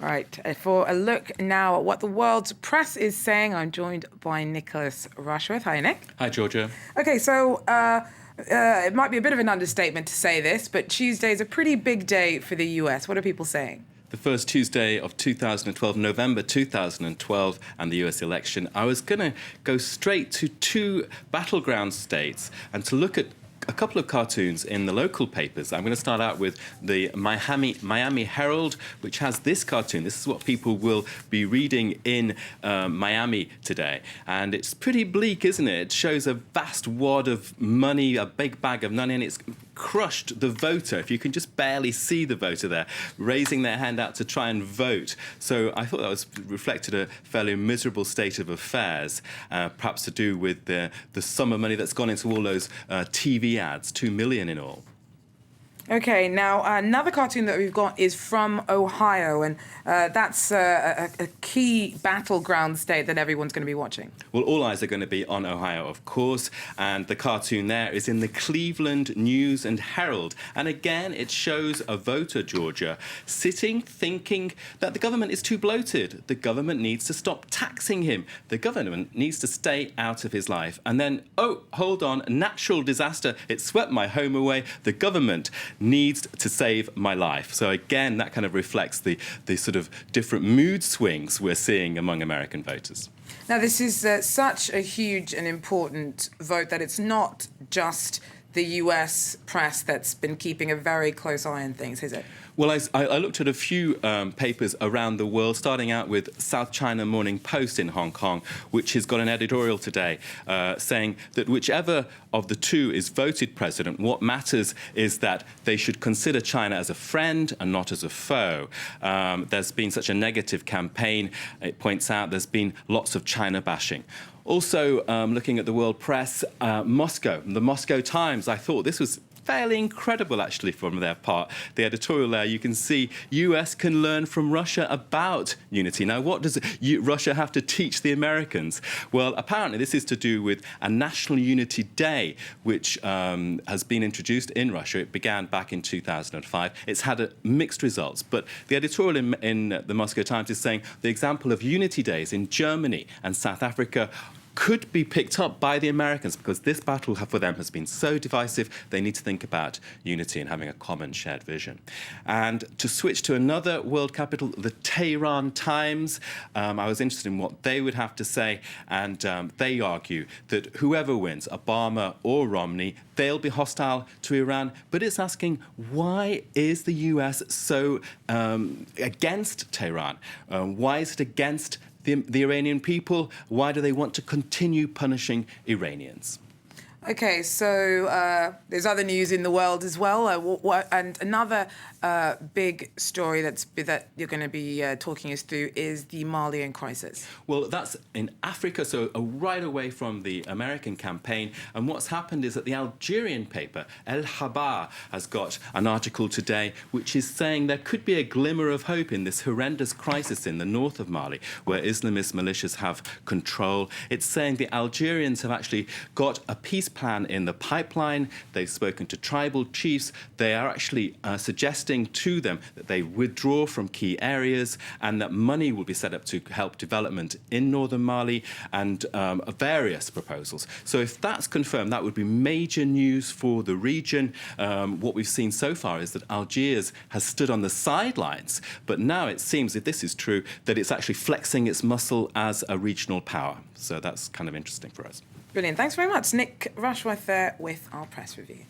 Right, for a look now at what the world's press is saying, I'm joined by Nicholas Rushworth. Hi, Nick. Hi, Georgia. Okay, so it might be a bit of an understatement to say this, but Tuesday is a pretty big day for the US. What are people saying? The first Tuesday of 2012, November 2012, and the US election. I was going to go straight to two battleground states and to look at a couple of cartoons in the local papers. I'm going to start out with the Miami Herald, which has this cartoon. This is what people will be reading in Miami today. And it's pretty bleak, isn't it? It shows a vast wad of money, a big bag of money, and it's crushed the voter. If you can just barely see the voter there, raising their hand out to try and vote. So I thought that reflected a fairly miserable state of affairs, perhaps to do with the summer money that's gone into all those TV ads, 2 million in all. Okay, now another cartoon that we've got is from Ohio, and that's a key battleground state that everyone's going to be watching. Well, all eyes are going to be on Ohio, of course, and the cartoon there is in the Cleveland News and Herald. And again, it shows a voter, Georgia, sitting thinking that the government is too bloated. The government needs to stop taxing him. The government needs to stay out of his life. And then, oh, hold on, natural disaster. It swept my home away. The government needs to save my life. So again, that kind of reflects the sort of different mood swings we're seeing among American voters. Now, this is such a huge and important vote that it's not just the US press that's been keeping a very close eye on things, is it? Well, I looked at a few papers around the world, starting out with South China Morning Post in Hong Kong, which has got an editorial today saying that whichever of the two is voted president, what matters is that they should consider China as a friend and not as a foe. There's been such a negative campaign. It points out there's been lots of China bashing. Also, looking at the world press, Moscow, the Moscow Times, I thought this was fairly incredible, actually, from their part. The editorial there, you can see US can learn from Russia about unity. Now, what does Russia have to teach the Americans? Well, apparently this is to do with a National Unity Day, which has been introduced in Russia. It began back in 2005. It's had mixed results, but the editorial in the Moscow Times is saying the example of Unity Days in Germany and South Africa could be picked up by the Americans because this battle for them has been so divisive. They need to think about unity and having a common shared vision. And to switch to another world capital, the Tehran Times, I was interested in what they would have to say, and they argue that whoever wins, Obama or Romney, they'll be hostile to Iran. But it's asking, why is the US so against Tehran? Why is it against the Iranian people? Why do they want to continue punishing Iranians? Okay, so there's other news in the world as well, and another big story that you're going to be talking us through is the Malian crisis. Well, that's in Africa, so right away from the American campaign. And what's happened is that the Algerian paper, El Habar, has got an article today which is saying there could be a glimmer of hope in this horrendous crisis in the north of Mali, where Islamist militias have control. It's saying the Algerians have actually got a peace plan in the pipeline. They've spoken to tribal chiefs. They are actually suggesting to them that they withdraw from key areas and that money will be set up to help development in northern Mali, and various proposals. So if that's confirmed, that would be major news for the region. What we've seen so far is that Algiers has stood on the sidelines, but now it seems, if this is true, that it's actually flexing its muscle as a regional power. So that's kind of interesting for us. Brilliant. Thanks very much. Nick Rushworth there with our press review.